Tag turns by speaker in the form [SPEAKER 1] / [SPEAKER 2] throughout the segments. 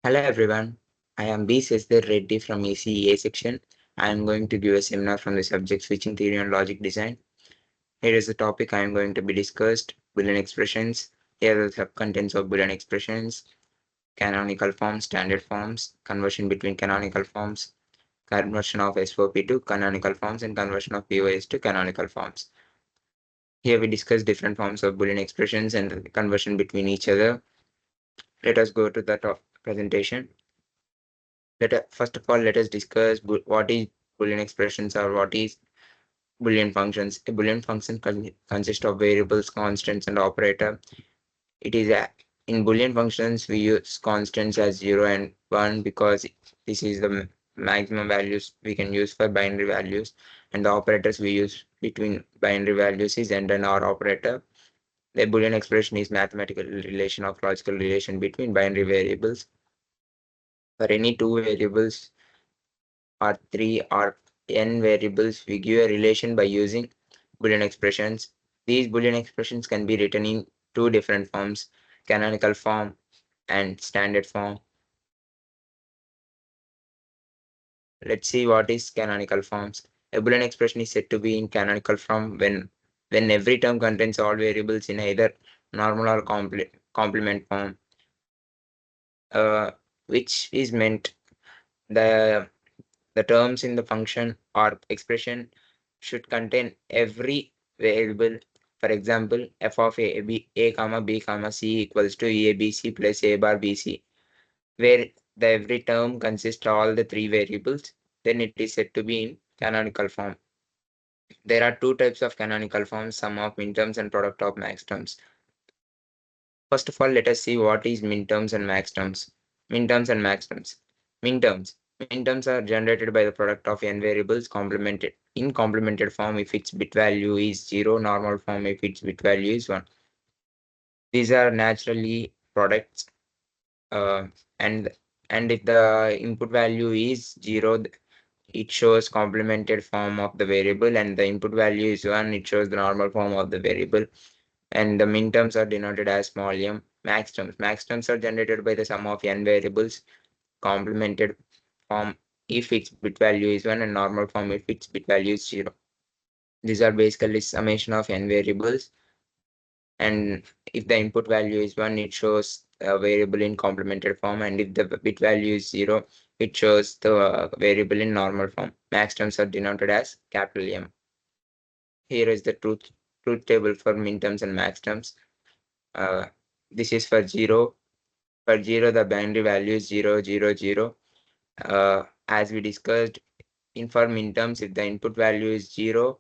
[SPEAKER 1] Hello everyone, I am B. Stld Reddy from ACEA section. I am going to give a seminar from the subject Switching Theory and Logic Design. Here is the topic I am going to be discussed: Boolean expressions. Here are the subcontents of Boolean expressions: canonical forms, standard forms, conversion between canonical forms, conversion of SOP to canonical forms, and conversion of POS to canonical forms. Here we discuss different forms of Boolean expressions and the conversion between each other. Let us go to the top presentation. First of all, let us discuss what is Boolean expressions or what is Boolean functions. A Boolean function consists of variables, constants, and operator. It is in Boolean functions we use constants as 0 and 1 because this is the maximum values we can use for binary values, and the operators we use between binary values is AND and OR operator. The Boolean expression is mathematical relation of logical relation between binary variables. For any two variables or three or n variables, we give a relation by using Boolean expressions. These Boolean expressions can be written in two different forms: canonical form and standard form. Let's see what is canonical forms. A Boolean expression is said to be in canonical form when every term contains all variables in either normal or complement form, which is meant the the terms in the function or expression should contain every variable. For example, f of a comma b comma c equals to a b c plus a bar b c, where the every term consists all the three variables, then it is said to be in canonical form. There are two types of canonical forms: sum of minterms and product of maxterms. First of all, let us see what is minterms and maxterms. Minterms and maxterms. Minterms. Minterms are generated by the product of n variables complemented in complemented form if its bit value is 0, normal form if its bit value is 1. These are naturally products, uh, and and if the input value is 0, it shows complemented form of the variable, and the input value is 1, it shows the normal form of the variable. And the minterms are denoted as small m. Maxterms. Maxterms are generated by the sum of n variables complemented form if its bit value is 1, and normal form if its bit value is 0. These are basically summation of n variables, and if the input value is 1, it shows a variable in complemented form, and if the bit value is 0, it shows the variable in normal form. Maxterms are denoted as capital M. Here is the truth table for minterms and maxterms. Uh, this is for 0. For 0, the binary value is 0, 0, 0. As we discussed, in for minterms, if the input value is 0,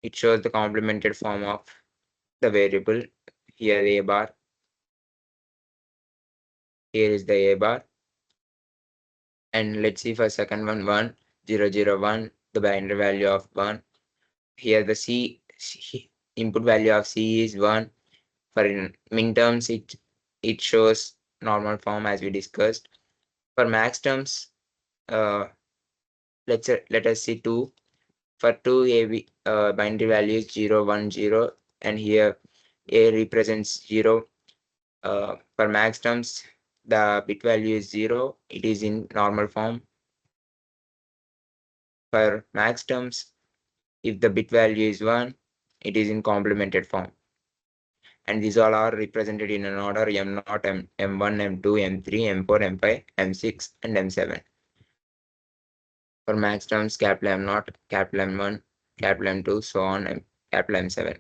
[SPEAKER 1] it shows the complemented form of the variable. Here a bar. Here is the a bar. And let's see for second one, 1, 0, 0, 1, the binary value of 1. Here the C input value of C is 1. For in minterms, it shows normal form as we discussed. For max terms, uh, let us see 2. For 2, binary value is 0, 1, 0, and here a represents 0. For max terms, the bit value is 0. It is in normal form. For max terms, if the bit value is 1, it is in complemented form. And these all are represented in an order: M0, M1, M2, M3, M4, M5, M6, and M7. For max terms, capital M0, capital M1, capital M2, so on, and capital M7.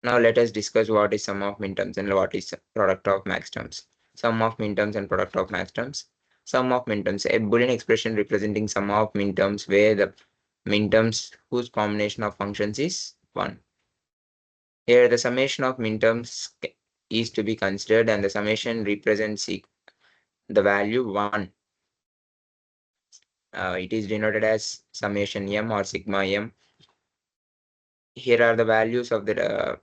[SPEAKER 1] Now let us discuss what is sum of minterms and what is product of max terms. Sum of minterms and product of max terms. Sum of minterms, a Boolean expression representing sum of minterms where the minterms whose combination of functions is 1. Here the summation of minterms is to be considered, and the summation represents the value 1. It is denoted as summation m or sigma m. Here are the values of the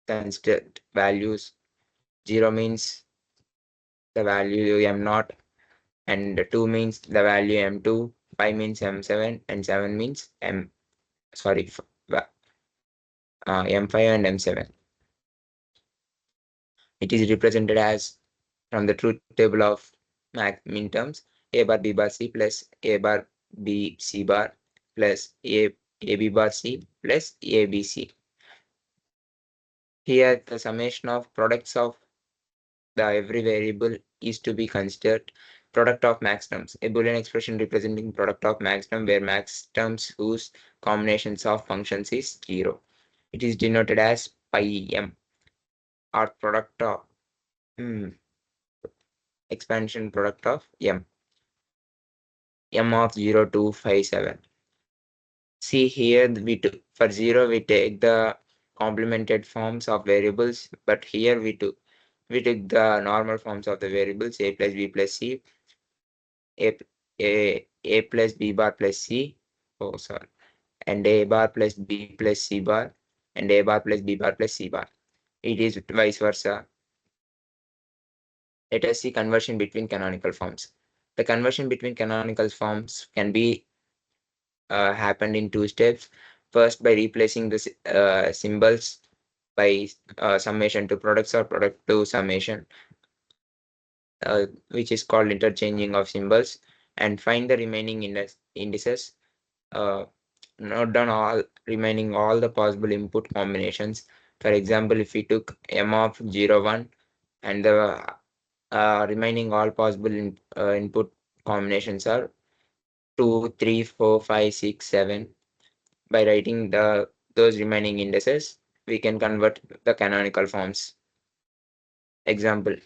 [SPEAKER 1] considered values. 0 means the value m0, and 2 means the value m2, 5 means m7, and 7 means m5 and m7. It is represented as from the truth table of min terms, a bar b bar c plus a bar b c bar plus a b bar c plus a b c. Here the summation of products of the every variable is to be considered product of max terms, a Boolean expression representing product of max term where max terms whose combinations of functions is zero. It is denoted as pi m or product of expansion product of m of 0 to 5 7. See here for 0 we take the complemented forms of variables, but here we took the normal forms of the variables a plus b plus c, a, a plus b bar plus c, oh sorry, and a bar plus b plus c bar, and a bar plus b bar plus c bar. It is vice versa. Let us see conversion between canonical forms. The conversion between canonical forms can be happened in two steps. First, by replacing the symbols by summation to products or product to summation, which is called interchanging of symbols, and find the remaining indices. Uh, Note down all the possible input combinations. For example, if we took m of 0 1 and the remaining all possible input combinations are 2 3 4 5 6 7. By writing those remaining indices, we can convert the canonical forms. Example,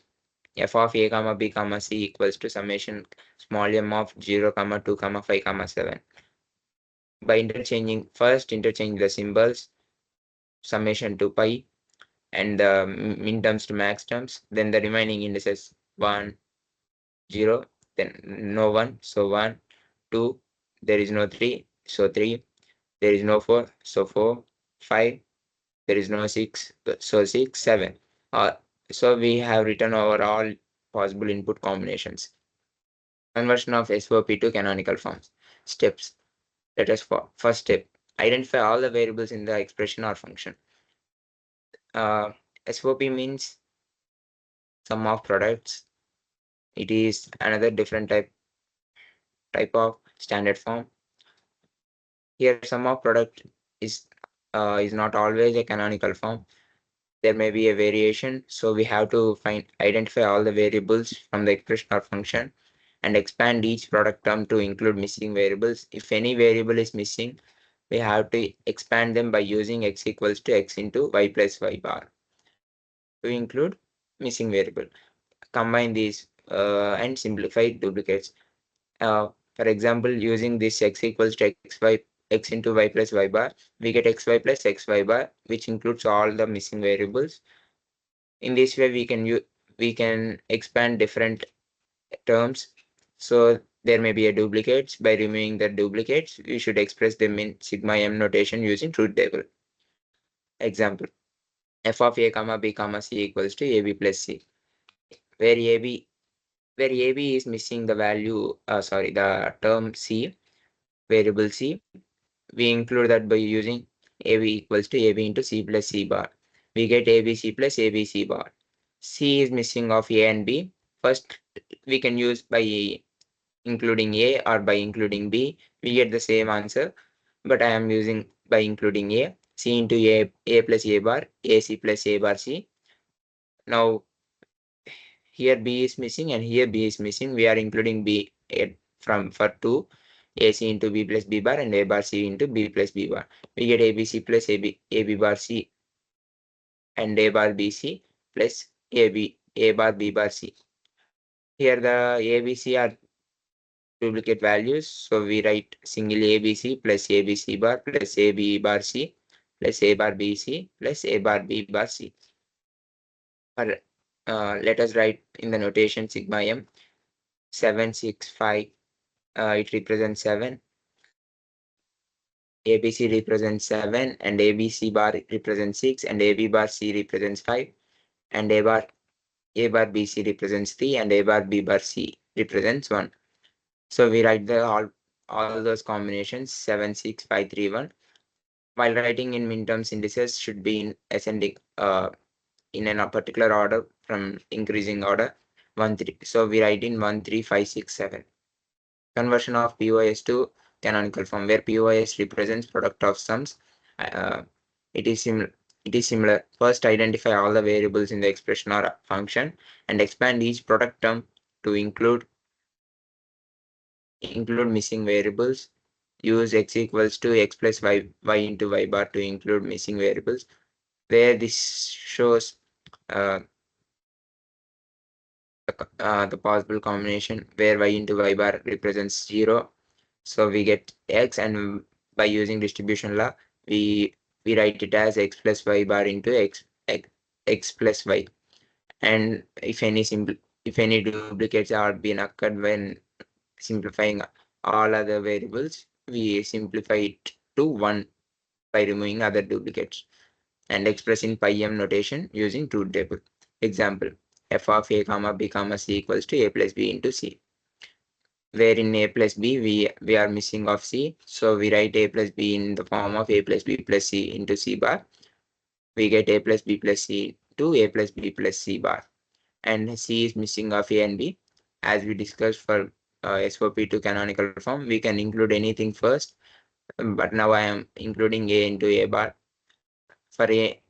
[SPEAKER 1] f of a comma b comma c equals to summation small m of 0 comma 2 comma 5 comma 7. By first interchange the symbols summation to pi and the min terms to max terms, then the remaining indices 1 0, then no 1, so 1 2, there is no 3, so 3, there is no 4, so 4 5, there is no 6, so 6 7. So we have written over all possible input combinations. Conversion of SOP to canonical forms. Steps. Let us first step. Identify all the variables in the expression or function. SOP means sum of products. It is another different type of standard form. Here, sum of product is is not always a canonical form. There may be a variation, so we have to identify all the variables from the expression or function and expand each product term to include missing variables. If any variable is missing, we have to expand them by using x equals to x into y plus y bar to include missing variable. Combine these and simplify duplicates. For example, using this x equals to x into y plus y bar, we get xy plus xy bar, which includes all the missing variables. In this way, we can expand different terms. So there may be a duplicates. By removing the duplicates, we should express them in sigma m notation using truth table. Example, f of a comma b comma c equals to ab plus c, where ab is missing the value, the term c, variable c. We include that by using ab equals to ab into c plus c bar. We get abc plus abc bar. C is missing of a and b. First, we can use by including a or by including b. We get the same answer, but I am using by including a. C into a plus a bar, ac plus a bar c. Now here b is missing and here b is missing. We are including b for 2, ac into b plus b bar and a bar c into b plus b bar. We get abc plus ab bar c and a bar bc plus a bar b bar c. Here the abc are duplicate values, so we write single abc plus abc bar plus ab bar c plus a bar bc plus a bar b bar c. Or let us write in the notation sigma m 7 6 5. It represents 7. ABC represents 7 and ABC bar represents 6 and AB bar C represents 5 and A bar BC represents 3 and A bar B bar C represents 1. So we write all those combinations 7 6 5 3 1. While writing in minterms, indices should be in ascending in a particular order from increasing order. 1 3. So we write in 1 3 5 6 7. Conversion of POS to canonical form, where POS represents product of sums. Uh, it is similar. It is similar. First, identify all the variables in the expression or function and expand each product term to include missing variables. Use x equals to x plus y into y bar to include missing variables, where this shows uh, the possible combination where y into y bar represents 0. So we get x, and by using distribution law, we write it as x plus y bar into x plus y. And if any duplicates are being occurred when simplifying all other variables, we simplify it to 1 by removing other duplicates and express in pi m notation using truth table. Example: f of a comma b comma c equals to a plus b into c, where in a plus b we are missing of c, so we write a plus b in the form of a plus b plus c into c bar. We get a plus b plus c to a plus b plus c bar, and c is missing of a and b. As we discussed for SOP to canonical form, we can include anything first, but now I am including a into a bar. For a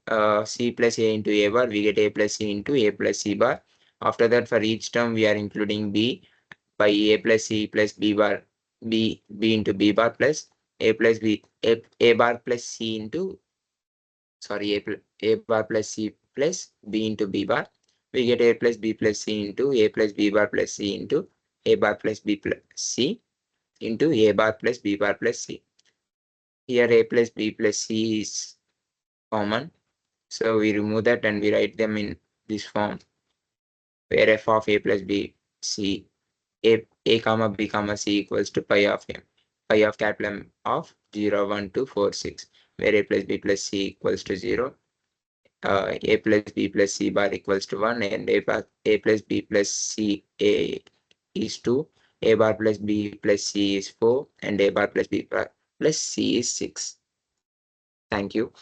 [SPEAKER 1] c plus a into a bar, we get a plus c into a plus c bar. After that, for each term, we are including b by a plus c plus b bar, b into b bar plus a plus b, a bar plus c into, sorry, a bar plus c plus b into b bar. We get a plus b plus c into a plus b bar plus c into a bar plus b plus c into a bar plus b bar plus c. Here a plus b plus c is common, so we remove that and we write them in this form, where f of a plus b c, a comma b comma c equals to pi of m, pi of capital M of 0 1 2 4 6, where a plus b plus c equals to 0, a plus b plus c bar equals to 1, and a plus b plus c a is 2, a bar plus b plus c is 4, and a bar plus b bar plus c is 6. Thank you.